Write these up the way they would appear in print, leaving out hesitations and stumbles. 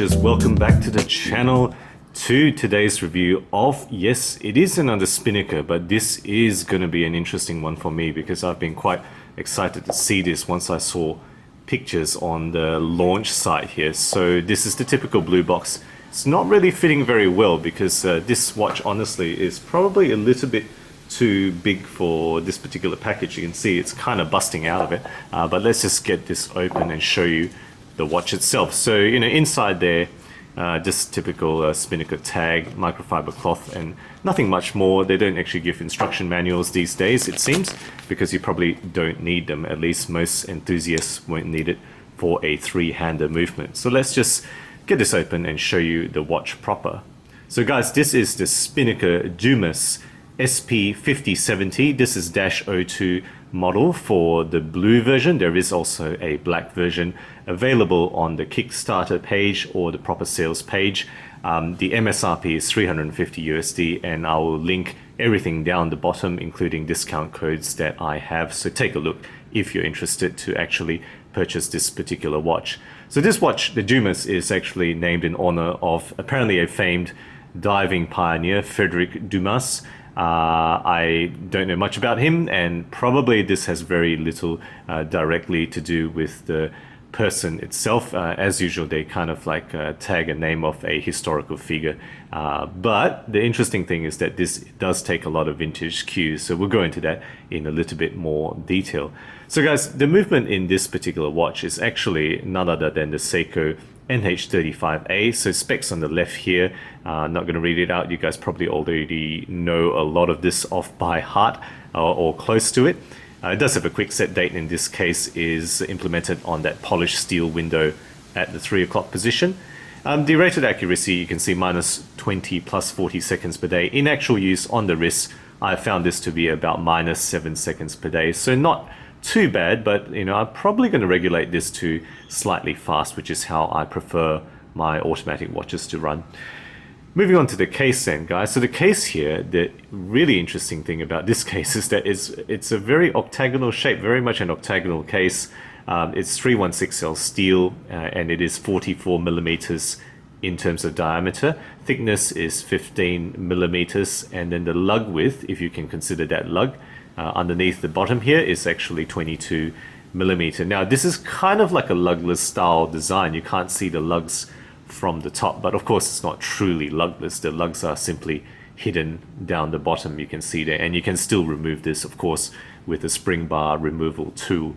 Watches, welcome back to the channel. To today's review of, yes, it is another Spinnaker, but this is going to be an interesting one for me because I've been quite excited to see this once I saw pictures on the launch site here. So this is the typical blue box. It's not really fitting very well because this watch honestly is probably a little bit too big for this particular package. You can see it's kind of busting out of it, but let's just get this open and show you the watch itself. So inside there, just typical Spinnaker tag, microfiber cloth, and nothing much more. They don't actually give instruction manuals these days, it seems, because you probably don't need them. At least most enthusiasts won't need it for a three-hander movement. So let's just get this open and show you the watch proper. So guys, this is the Spinnaker Dumas SP-5070. This is -02 model for the blue version. There is also a black version available on the Kickstarter page or the proper sales page. The MSRP is 350 USD, and I will link everything down the bottom, including discount codes that I have. So take a look if you're interested to actually purchase this particular watch. So this watch, the Dumas, is actually named in honor of apparently a famed diving pioneer, Frederick Dumas. I don't know much about him, and probably this has very little directly to do with the person itself. As usual, they kind of like tag a name of a historical figure. But the interesting thing is that this does take a lot of vintage cues, so we'll go into that in a little bit more detail. So guys, the movement in this particular watch is actually none other than the Seiko NH35A. So specs on the left here, not going to read it out. You guys probably already know a lot of this off by heart or close to it. It does have a quick set date. In this case is implemented on that polished steel window at the 3 o'clock position. The rated accuracy, you can see -20 plus 40 seconds per day. In actual use on the wrist, I found this to be about -7 seconds per day. So not too bad, but I'm probably going to regulate this to slightly fast, which is how I prefer my automatic watches to run. Moving on to the case then, guys. So the case here, the really interesting thing about this case is that it's a very octagonal shape, very much an octagonal case. It's 316L steel, and it is 44 millimeters in terms of diameter. Thickness is 15 millimeters, and then the lug width, if you can consider that lug, underneath the bottom here is actually 22 millimeter. Now this is kind of like a lugless style design. You can't see the lugs from the top, but of course it's not truly lugless. The lugs are simply hidden down the bottom, you can see there, and you can still remove this, of course, with a spring bar removal tool.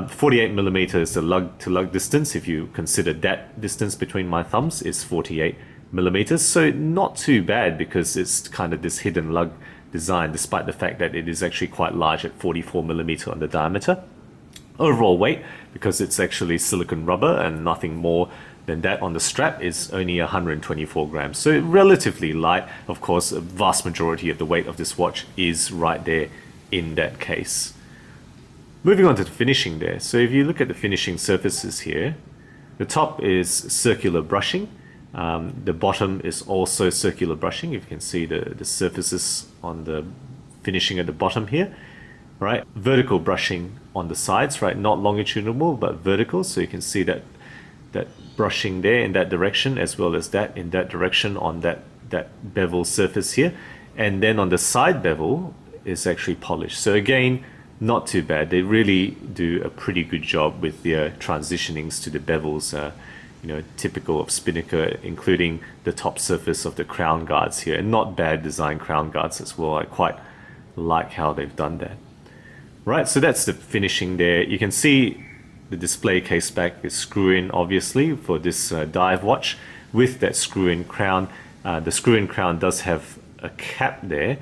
48 millimeters, the lug to lug distance, if you consider that distance between my thumbs, is 48 millimeters. So not too bad because it's kind of this hidden lug design, despite the fact that it is actually quite large at 44 millimeter on the diameter. Overall weight, because it's actually silicone rubber and nothing more than that on the strap, is only 124 grams. So relatively light. Of course, a vast majority of the weight of this watch is right there in that case. Moving on to the finishing there. So if you look at the finishing surfaces here, the top is circular brushing. The bottom is also circular brushing. You can see the surfaces on the finishing at the bottom here, right? Vertical brushing on the sides, right? Not longitudinal, but vertical. So you can see that brushing there in that direction, as well as that in that direction on that bevel surface here. And then on the side bevel is actually polished. So again, not too bad. They really do a pretty good job with their transitionings to the bevels. Typical of Spinnaker, including the top surface of the crown guards here, and not bad design crown guards as well. I quite like how they've done that. Right, so that's the finishing there. You can see the display case back is screw-in, obviously, for this dive watch with that screw-in crown. The screw-in crown does have a cap there.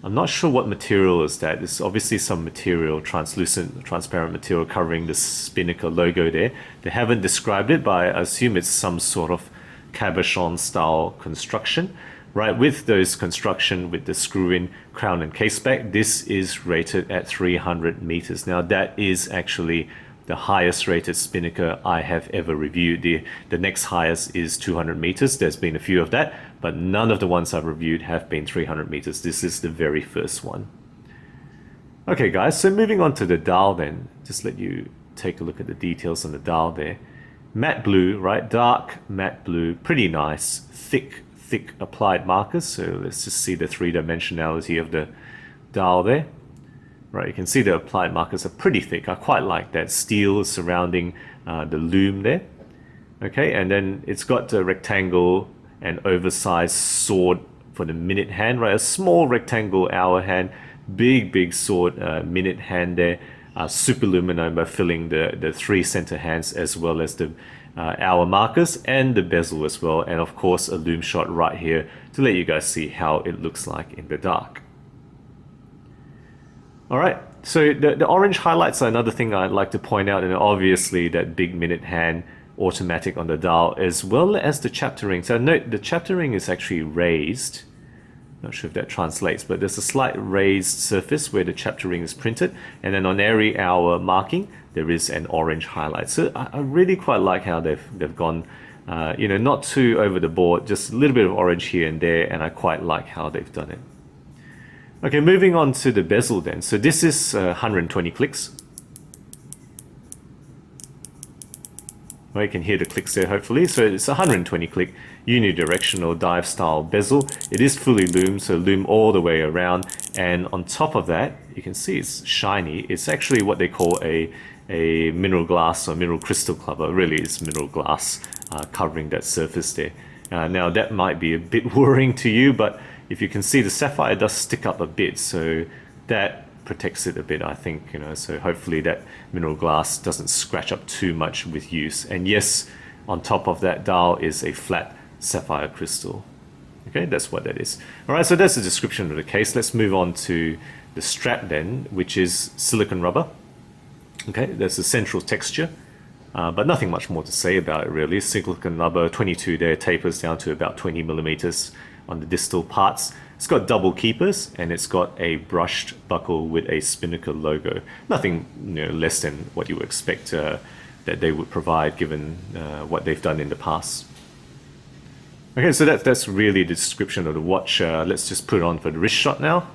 I'm not sure what material is that. It's obviously some material, translucent, transparent material covering the Spinnaker logo there. They haven't described it, but I assume it's some sort of cabochon style construction. Right, with those construction, with the screw-in crown and case back, this is rated at 300 meters. Now that is actually the highest rated Spinnaker I have ever reviewed. The next highest is 200 meters. There's been a few of that, but none of the ones I've reviewed have been 300 meters. This is the very first one. Okay guys, so moving on to the dial then, just let you take a look at the details on the dial there. matte blue, right? Dark matte blue, pretty nice, thick applied markers. So let's just see the three-dimensionality of the dial there. Right, you can see the applied markers are pretty thick. I quite like that steel surrounding the loom there. Okay, and then it's got a rectangle and oversized sword for the minute hand, right? A small rectangle hour hand, big sword minute hand there. Superluminoma filling the three center hands as well as the hour markers and the bezel as well. And of course a loom shot right here to let you guys see how it looks like in the dark. Alright, so the orange highlights are another thing I'd like to point out, and obviously that big minute hand automatic on the dial as well as the chapter ring. So note the chapter ring is actually raised. Not sure if that translates, but there's a slight raised surface where the chapter ring is printed, and then on every hour marking there is an orange highlight. So I really quite like how they've gone, you know, not too over the board, just a little bit of orange here and there, and I quite like how they've done it. Okay, moving on to the bezel then. So this is 120 clicks. Well, you can hear the clicks there hopefully. So it's 120 click unidirectional dive style bezel. It is fully loomed, so loom all the way around. And on top of that, you can see it's shiny. It's actually what they call a mineral glass or mineral crystal cover. Really, it's mineral glass covering that surface there. Now that might be a bit worrying to you, but if you can see, the sapphire does stick up a bit, so that protects it a bit, I think, you know, so hopefully that mineral glass doesn't scratch up too much with use. And yes, on top of that dial is a flat sapphire crystal. Okay, that's what that is. All right, so that's the description of the case. Let's move on to the strap then, which is silicone rubber. Okay, there's a central texture, but nothing much more to say about it really. Silicone rubber, 22 there, tapers down to about 20 millimeters on the distal parts. It's got double keepers and it's got a brushed buckle with a Spinnaker logo. Nothing, you know, less than what you would expect that they would provide given what they've done in the past. Okay, so that's really the description of the watch. Let's just put it on for the wrist shot now.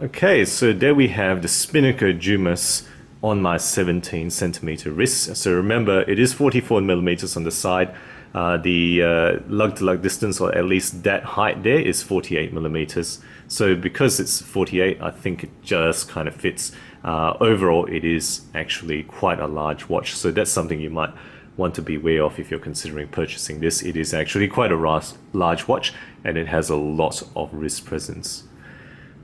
Okay, so there we have the Spinnaker Dumas on my 17 centimeter wrist. So remember, it is 44 millimeters on the side. The lug to lug distance, or at least that height there, is 48 millimeters. So because it's 48, I think it just kind of fits. Overall, it is actually quite a large watch. So that's something you might want to be aware of if you're considering purchasing this. It is actually quite a large watch, and it has a lot of wrist presence.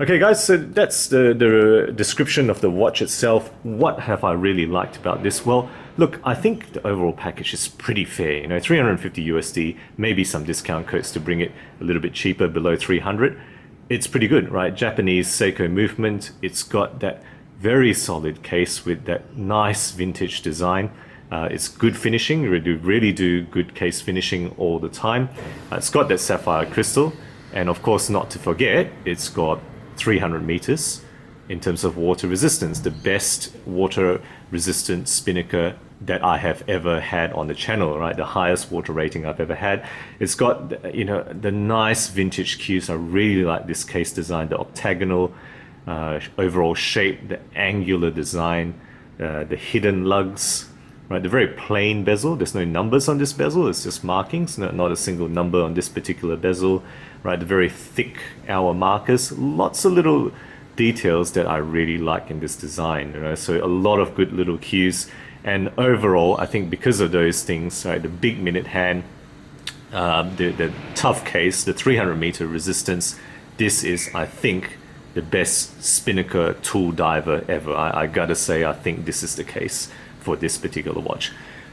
Okay guys, so that's the description of the watch itself. What have I really liked about this? Well, look, I think the overall package is pretty fair. You know, 350 USD, maybe some discount codes to bring it a little bit cheaper, below 300. It's pretty good, right? Japanese Seiko movement. It's got that very solid case with that nice vintage design. It's good finishing. You really do good case finishing all the time. It's got that sapphire crystal, and of course, not to forget, it's got 300 meters in terms of water resistance, the best water resistant Spinnaker that I have ever had on the channel, right? The highest water rating I've ever had. It's got, you know, the nice vintage cues. I really like this case design, the octagonal overall shape, the angular design, the hidden lugs, right? The very plain bezel. There's no numbers on this bezel. It's just markings, not a single number on this particular bezel, right? The very thick hour markers, lots of little details that I really like in this design, you know? So a lot of good little cues. And overall, I think because of those things, right, the big minute hand, the tough case, the 300 meter resistance, this is, I think, the best Spinnaker tool diver ever. I gotta say, I think this is the case for this particular watch.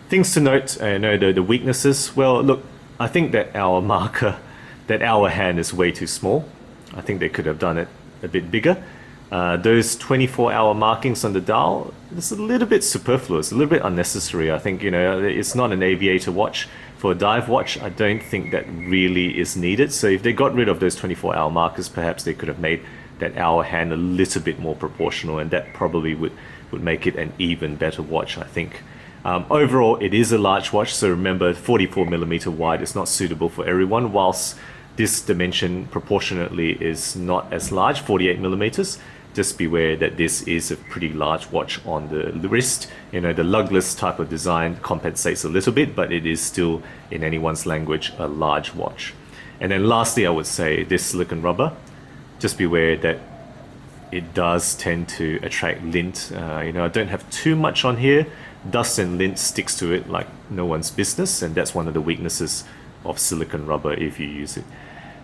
Things to note, the weaknesses. Well, look, I think that our marker, that hour hand is way too small. I think they could have done it a bit bigger. Those 24-hour markings on the dial, it's a little bit superfluous, a little bit unnecessary. I think, you know, it's not an aviator watch. For a dive watch, I don't think that really is needed. So if they got rid of those 24-hour markers, perhaps they could have made that hour hand a little bit more proportional, and that probably would make it an even better watch, I think. Overall, it is a large watch, so remember, 44 millimeter wide is not suitable for everyone, whilst this dimension proportionately is not as large, 48 millimeters. just beware that this is a pretty large watch on the wrist. You know, the lugless type of design compensates a little bit, but it is still, in anyone's language, a large watch. And then lastly, I would say this silicone rubber, just beware that it does tend to attract lint. You know, I don't have too much on here. Dust and lint sticks to it like no one's business, and that's one of the weaknesses of silicone rubber if you use it.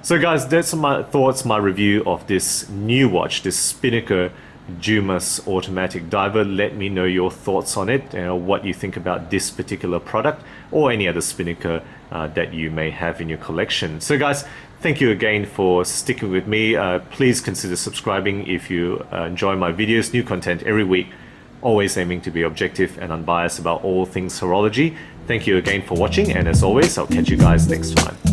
So guys, that's my thoughts, my review of this new watch, this Spinnaker Dumas automatic diver. Let me know your thoughts on it, what you think about this particular product or any other Spinnaker that you may have in your collection. So guys, thank you again for sticking with me. Please consider subscribing if you enjoy my videos. New content every week, always aiming to be objective and unbiased about all things horology. Thank you again for watching, and as always, I'll catch you guys next time.